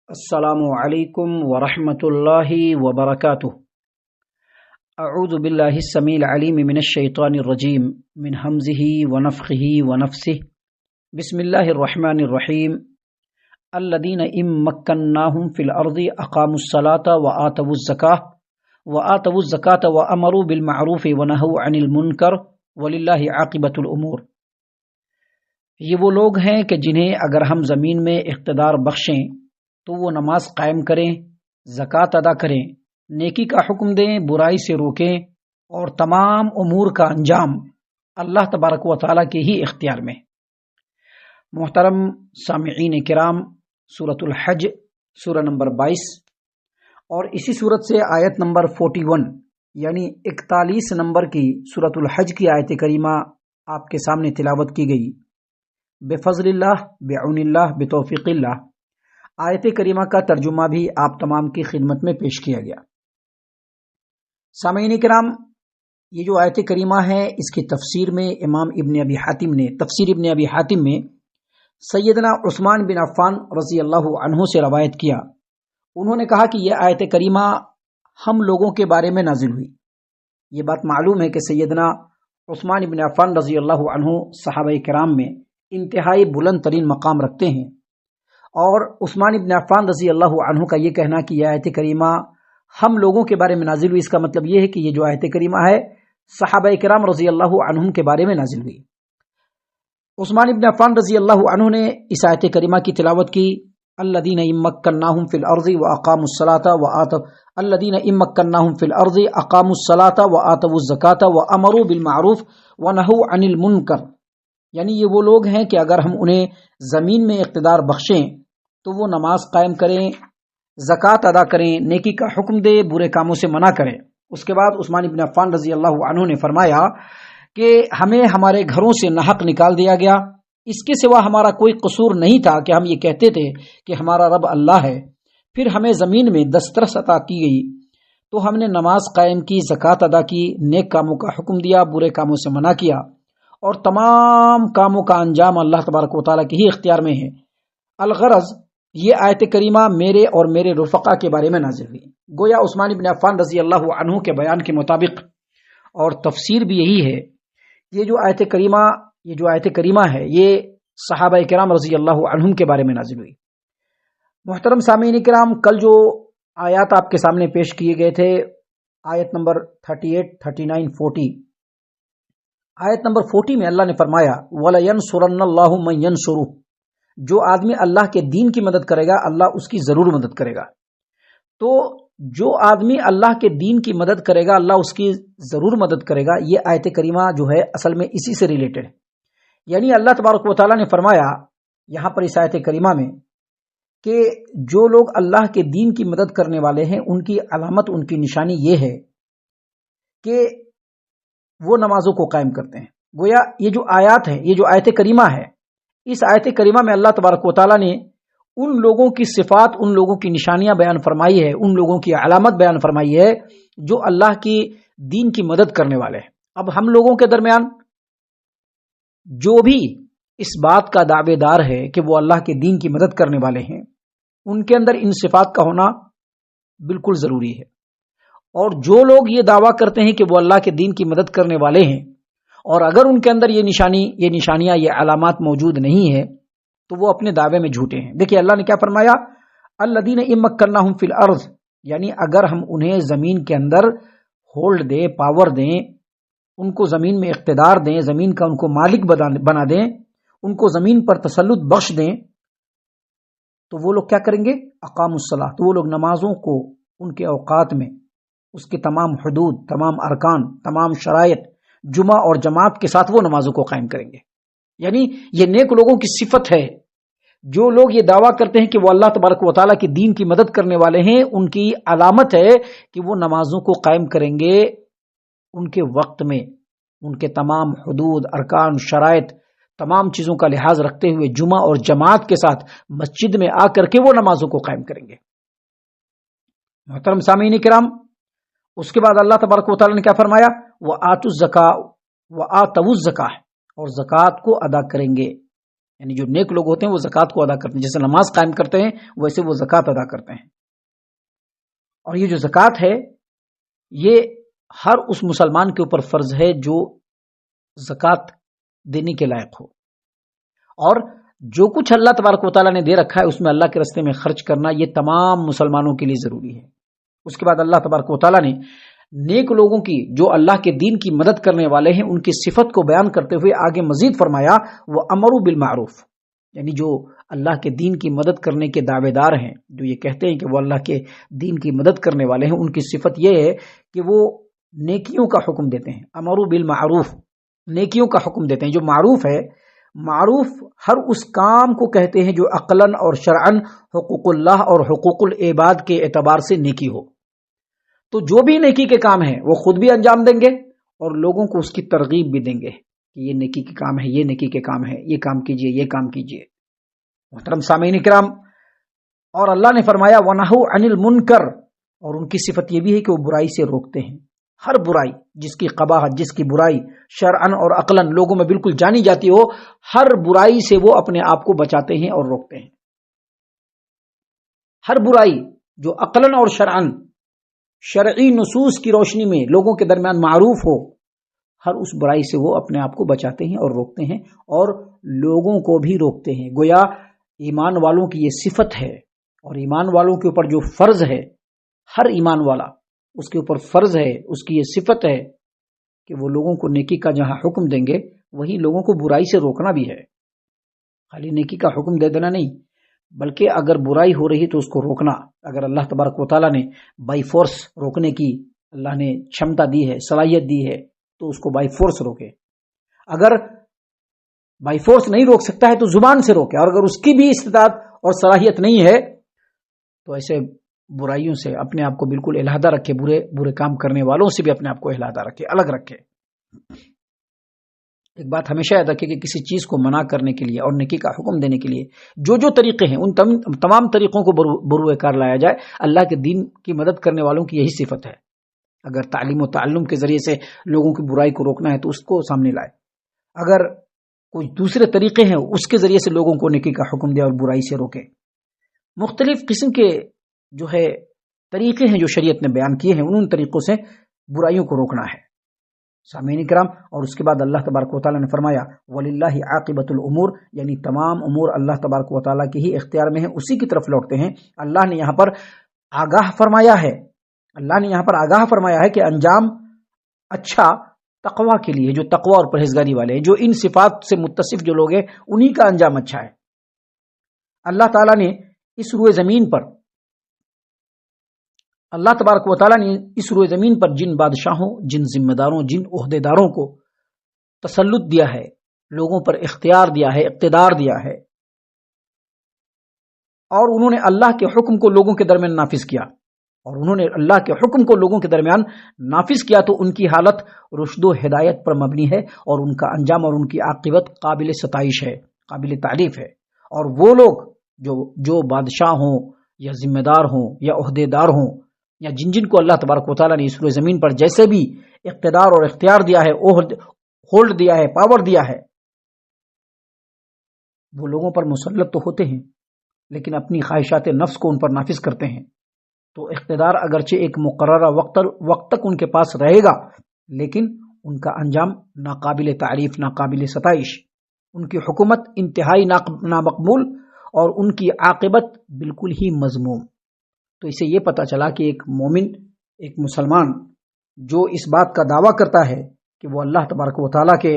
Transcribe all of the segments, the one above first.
السلام علیکم ورحمۃ اللہ وبرکاتہ۔ اعوذ باللہ السمیع العلیم من الشیطان الرجیم من ہمزہ ونفخہ ونفثہ۔ بسم اللہ الرحمن الرحیم۔ الذین ان مکناہم فی الارض اقاموا الصلاۃ وآتوا الزکاۃ وامروا بالمعروف ونہوا عن المنکر وللہ عاقبۃ الامور۔ یہ وہ لوگ ہیں کہ جنہیں اگر ہم زمین میں اقتدار بخشیں تو وہ نماز قائم کریں، زکوٰۃ ادا کریں، نیکی کا حکم دیں، برائی سے روکیں، اور تمام امور کا انجام اللہ تبارک و تعالیٰ کے ہی اختیار میں۔ محترم سامعین کرام، سورۃ الحج سورہ نمبر 22 اور اسی سورت سے آیت نمبر 41 یعنی 41 نمبر کی سورۃ الحج کی آیت کریمہ آپ کے سامنے تلاوت کی گئی۔ بفضل اللہ، بعون اللہ، بتوفیق اللہ۔ آیت کریمہ کا ترجمہ بھی آپ تمام کی خدمت میں پیش کیا گیا۔ سامعین کرام، یہ جو آیت کریمہ ہے اس کی تفسیر میں امام ابن ابی حاتم نے تفسیر ابن ابی حاتم میں سیدنا عثمان بن عفان رضی اللہ عنہ سے روایت کیا۔ انہوں نے کہا کہ یہ آیت کریمہ ہم لوگوں کے بارے میں نازل ہوئی۔ یہ بات معلوم ہے کہ سیدنا عثمان بن عفان رضی اللہ عنہ صحابہ کرام میں انتہائی بلند ترین مقام رکھتے ہیں، اور عثمان بن عفان رضی اللہ عنہ کا یہ کہنا کہ یہ آیت کریمہ ہم لوگوں کے بارے میں نازل ہوئی، اس کا مطلب یہ ہے کہ یہ جو آیت کریمہ ہے صحابہ کرام رضی اللہ عنہم کے بارے میں نازل ہوئی۔ عثمان بن عفان رضی اللہ عنہ نے اس آیت کریمہ کی تلاوت کی۔ الذین ان مکناہم فی الارض واقاموا الصلاۃ وآتوا الزکاۃ وامروا بالمعروف ونہوا عن المنکر، یعنی یہ وہ لوگ ہیں کہ اگر ہم انہیں زمین میں اقتدار بخشیں تو وہ نماز قائم کریں، زکوٰۃ ادا کریں، نیکی کا حکم دے، برے کاموں سے منع کریں۔ اس کے بعد عثمان بن عفان رضی اللہ عنہ نے فرمایا کہ ہمیں ہمارے گھروں سے ناحق نکال دیا گیا، اس کے سوا ہمارا کوئی قصور نہیں تھا کہ ہم یہ کہتے تھے کہ ہمارا رب اللہ ہے۔ پھر ہمیں زمین میں دسترس عطا کی گئی تو ہم نے نماز قائم کی، زکوٰۃ ادا کی، نیک کاموں کا حکم دیا، برے کاموں سے منع کیا، اور تمام کاموں کا انجام اللہ تبارک و تعالیٰ کے ہی اختیار میں ہے۔ الغرض، یہ آیت کریمہ میرے اور میرے رفقا کے بارے میں نازل ہوئی۔ گویا عثمان بن عفان رضی اللہ عنہ کے بیان کے مطابق، اور تفسیر بھی یہی ہے، یہ جو آیت کریمہ ہے یہ صحابہ کرام رضی اللہ عنہم کے بارے میں نازل ہوئی۔ محترم سامعین کرام، کل جو آیات آپ کے سامنے پیش کیے گئے تھے، آیت نمبر 38، 39، 40، آیت نمبر 40 میں اللہ نے فرمایا وَلَيَنْصُرَنَّ اللَّهُ مَن يَنْصُرُهُ، جو آدمی اللہ کے دین کی مدد کرے گا اللہ اس کی ضرور مدد کرے گا۔ تو جو آدمی اللہ کے دین کی مدد کرے گا اللہ اس کی ضرور مدد کرے گا، یہ آیت کریمہ جو ہے اصل میں اسی سے ریلیٹڈ ہے۔ یعنی اللہ تبارک و تعالیٰ نے فرمایا یہاں پر اس آیت کریمہ میں کہ جو لوگ اللہ کے دین کی مدد کرنے والے ہیں ان کی علامت، ان کی نشانی یہ ہے کہ وہ نمازوں کو قائم کرتے ہیں۔ گویا یہ جو آیات ہے، یہ جو آیت کریمہ ہے، اس آیت کریمہ میں اللہ تبارک و تعالیٰ نے ان لوگوں کی صفات، ان لوگوں کی نشانیاں بیان فرمائی ہے، ان لوگوں کی علامت بیان فرمائی ہے جو اللہ کی دین کی مدد کرنے والے ہیں۔ اب ہم لوگوں کے درمیان جو بھی اس بات کا دعوے دار ہے کہ وہ اللہ کے دین کی مدد کرنے والے ہیں، ان کے اندر ان صفات کا ہونا بالکل ضروری ہے۔ اور جو لوگ یہ دعویٰ کرتے ہیں کہ وہ اللہ کے دین کی مدد کرنے والے ہیں، اور اگر ان کے اندر یہ نشانیاں، یہ علامات موجود نہیں ہے تو وہ اپنے دعوے میں جھوٹے ہیں۔ دیکھیے اللہ نے کیا فرمایا، الذین ان مکناہم فی الارض، یعنی اگر ہم انہیں زمین کے اندر ہولڈ دیں، پاور دیں، ان کو زمین میں اقتدار دیں، زمین کا ان کو مالک بنا دیں، ان کو زمین پر تسلط بخش دیں، تو وہ لوگ کیا کریں گے، اقاموا الصلاۃ، تو وہ لوگ نمازوں کو ان کے اوقات میں، اس کے تمام حدود، تمام ارکان، تمام شرائط، جمعہ اور جماعت کے ساتھ وہ نمازوں کو قائم کریں گے۔ یعنی یہ نیک لوگوں کی صفت ہے۔ جو لوگ یہ دعویٰ کرتے ہیں کہ وہ اللہ تبارک و تعالیٰ کی دین کی مدد کرنے والے ہیں، ان کی علامت ہے کہ وہ نمازوں کو قائم کریں گے ان کے وقت میں، ان کے تمام حدود، ارکان، شرائط، تمام چیزوں کا لحاظ رکھتے ہوئے جمعہ اور جماعت کے ساتھ مسجد میں آ کر کے وہ نمازوں کو قائم کریں گے۔ محترم سامعین کرام، اس کے بعد اللہ تبارک و تعالیٰ نے کیا فرمایا، وآتوا الزکاۃ، اور زکوٰۃ کو ادا کریں گے۔ یعنی جو نیک لوگ ہوتے ہیں وہ زکوٰۃ کو ادا کرتے ہیں، جیسے نماز قائم کرتے ہیں ویسے وہ زکوٰۃ ادا کرتے ہیں. اور یہ جو زکوٰۃ ہے یہ ہر اس مسلمان کے اوپر فرض ہے جو زکوٰۃ دینے کے لائق ہو، اور جو کچھ اللہ تبارک و تعالیٰ نے دے رکھا ہے اس میں اللہ کے راستے میں خرچ کرنا یہ تمام مسلمانوں کے لیے ضروری ہے. اس کے بعد اللہ تبارک و تعالیٰ نے نیک لوگوں کی جو اللہ کے دین کی مدد کرنے والے ہیں ان کی صفت کو بیان کرتے ہوئے آگے مزید فرمایا وہ امروا بالمعروف، یعنی جو اللہ کے دین کی مدد کرنے کے دعوے دار ہیں، جو یہ کہتے ہیں کہ وہ اللہ کے دین کی مدد کرنے والے ہیں، ان کی صفت یہ ہے کہ وہ نیکیوں کا حکم دیتے ہیں. امروا بالمعروف، نیکیوں کا حکم دیتے ہیں. جو معروف ہے، معروف ہر اس کام کو کہتے ہیں جو عقلاً اور شرعاً حقوق اللہ اور حقوق العباد کے اعتبار سے نیکی ہو. تو جو بھی نیکی کے کام ہیں وہ خود بھی انجام دیں گے اور لوگوں کو اس کی ترغیب بھی دیں گے کہ یہ نیکی کے کام ہے، یہ نیکی کے کام ہے، یہ کام کیجئے، یہ کام کیجئے. محترم سامعین کرام، اور اللہ نے فرمایا وَنَهُوا عَنِ الْمُنْكَرِ، اور ان کی صفت یہ بھی ہے کہ وہ برائی سے روکتے ہیں. ہر برائی جس کی قباحت، جس کی برائی شرعاً اور عقلاً لوگوں میں بالکل جانی جاتی ہو، ہر برائی سے وہ اپنے آپ کو بچاتے ہیں اور روکتے ہیں. ہر برائی جو عقلاً اور شرعاً شرعی نصوص کی روشنی میں لوگوں کے درمیان معروف ہو، ہر اس برائی سے وہ اپنے آپ کو بچاتے ہیں اور روکتے ہیں، اور لوگوں کو بھی روکتے ہیں. گویا ایمان والوں کی یہ صفت ہے، اور ایمان والوں کے اوپر جو فرض ہے، ہر ایمان والا اس کے اوپر فرض ہے، اس کی یہ صفت ہے کہ وہ لوگوں کو نیکی کا جہاں حکم دیں گے وہی لوگوں کو برائی سے روکنا بھی ہے. خالی نیکی کا حکم دے دینا نہیں، بلکہ اگر برائی ہو رہی تو اس کو روکنا. اگر اللہ تبارک و تعالیٰ نے بائی فورس روکنے کی اللہ نے چھمتا دی ہے، صلاحیت دی ہے، تو اس کو بائی فورس روکے. اگر بائی فورس نہیں روک سکتا ہے تو زبان سے روکے، اور اگر اس کی بھی استطاعت اور صلاحیت نہیں ہے تو ایسے برائیوں سے اپنے آپ کو بالکل علیحدہ رکھے، برے کام کرنے والوں سے بھی اپنے آپ کو علیحدہ رکھے، الگ رکھے. ایک بات ہمیشہ یاد رکھے کہ کسی چیز کو منع کرنے کے لیے اور نیکی کا حکم دینے کے لیے جو طریقے ہیں ان تمام طریقوں کو بروئے کار لایا جائے. اللہ کے دین کی مدد کرنے والوں کی یہی صفت ہے. اگر تعلیم و تعلم کے ذریعے سے لوگوں کی برائی کو روکنا ہے تو اس کو سامنے لائے. اگر کوئی دوسرے طریقے ہیں اس کے ذریعے سے لوگوں کو نیکی کا حکم دے اور برائی سے روکے. مختلف قسم کے جو ہے طریقے ہیں جو شریعت نے بیان کیے ہیں، ان طریقوں سے برائیوں کو روکنا ہے. سامعین کرام، اور اس کے بعد اللہ تبارک و تعالیٰ نے فرمایا وَلِلَّهِ عَاقِبَةُ الْأُمُورِ، یعنی تمام امور اللہ تبارک و تعالیٰ کے ہی اختیار میں ہیں، اسی کی طرف لوٹتے ہیں. اللہ نے یہاں پر آگاہ فرمایا ہے، اللہ نے یہاں پر آگاہ فرمایا ہے کہ انجام اچھا تقویٰ کے لیے، جو تقویٰ اور پرہیزگاری والے ہیں، جو ان صفات سے متصف جو لوگ ہیں انہی کا انجام اچھا ہے. اللہ تعالیٰ نے اس روئے زمین پر اللہ تبارک و تعالیٰ نے اس روئے زمین پر جن بادشاہوں، جن ذمہ داروں، جن عہدے داروں کو تسلط دیا ہے، لوگوں پر اختیار دیا ہے، اقتدار دیا ہے، اور انہوں نے اللہ کے حکم کو لوگوں کے درمیان نافذ کیا، اور انہوں نے اللہ کے حکم کو لوگوں کے درمیان نافذ کیا، تو ان کی حالت رشد و ہدایت پر مبنی ہے، اور ان کا انجام اور ان کی عاقبت قابل ستائش ہے، قابل تعریف ہے. اور وہ لوگ جو بادشاہ ہوں یا ذمہ دار ہوں یا عہدے دار ہوں، یا جن کو اللہ تبارک و تعالیٰ نے اس روئے زمین پر جیسے بھی اقتدار اور اختیار دیا ہے، ہولڈ دیا ہے، پاور دیا ہے، وہ لوگوں پر مسلط تو ہوتے ہیں لیکن اپنی خواہشات نفس کو ان پر نافذ کرتے ہیں. تو اقتدار اگرچہ ایک مقررہ وقت تک ان کے پاس رہے گا، لیکن ان کا انجام ناقابل تعریف، ناقابل ستائش. ان کی حکومت انتہائی نامقبول اور ان کی عاقبت بالکل ہی مذموم. تو اسے یہ پتہ چلا کہ ایک مومن، ایک مسلمان جو اس بات کا دعویٰ کرتا ہے کہ وہ اللہ تبارک و تعالیٰ کے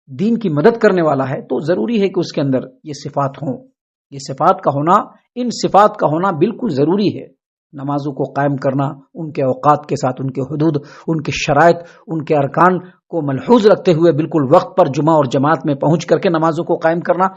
دین کی مدد کرنے والا ہے، تو ضروری ہے کہ اس کے اندر یہ صفات ہوں. یہ صفات کا ہونا، ان صفات کا ہونا بالکل ضروری ہے. نمازوں کو قائم کرنا، ان کے اوقات کے ساتھ، ان کے حدود، ان کے شرائط، ان کے ارکان کو ملحوظ رکھتے ہوئے بالکل وقت پر جمعہ اور جماعت میں پہنچ کر کے نمازوں کو قائم کرنا،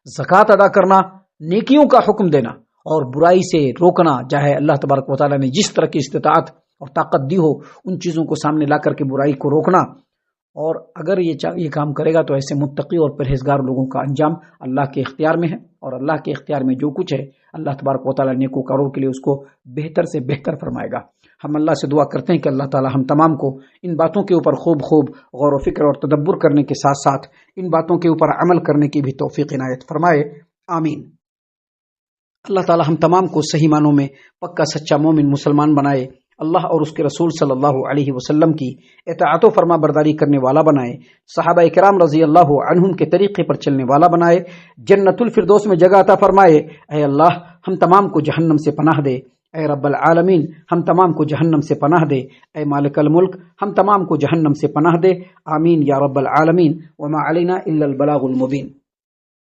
زکوٰۃ ادا کرنا، نیکیوں کا حکم دینا اور برائی سے روکنا، چاہے اللہ تبارک و تعالیٰ نے جس طرح کی استطاعت اور طاقت دی ہو ان چیزوں کو سامنے لا کر کے برائی کو روکنا. اور اگر یہ کام کرے گا تو ایسے متقی اور پرہیزگار لوگوں کا انجام اللہ کے اختیار میں ہے، اور اللہ کے اختیار میں جو کچھ ہے اللہ تبارک و تعالیٰ نیکوکاروں کے لیے اس کو بہتر سے بہتر فرمائے گا۔ ہم اللہ سے دعا کرتے ہیں کہ اللہ تعالیٰ ہم تمام کو ان باتوں کے اوپر خوب غور و فکر اور تدبر کرنے کے ساتھ ساتھ ان باتوں کے اوپر عمل کرنے کی بھی توفیق عنایت فرمائے، آمین۔ اللہ تعالیٰ ہم تمام کو صحیح معنوں میں پکا سچا مومن مسلمان بنائے، اللہ اور اس کے رسول صلی اللہ علیہ وسلم کی اطاعت و فرما برداری کرنے والا بنائے، صحابہ کرام رضی اللہ عنہم کے طریقے پر چلنے والا بنائے، جنت الفردوس میں جگہ عطا فرمائے۔ اے اللہ ہم تمام کو جہنم سے پناہ دے، اے رب العالمین ہم تمام کو جہنم سے پناہ دے، اے مالک الملک ہم تمام کو جہنم سے پناہ دے، آمین یا رب العالمین۔ وما علینا الا البلاغ المبین۔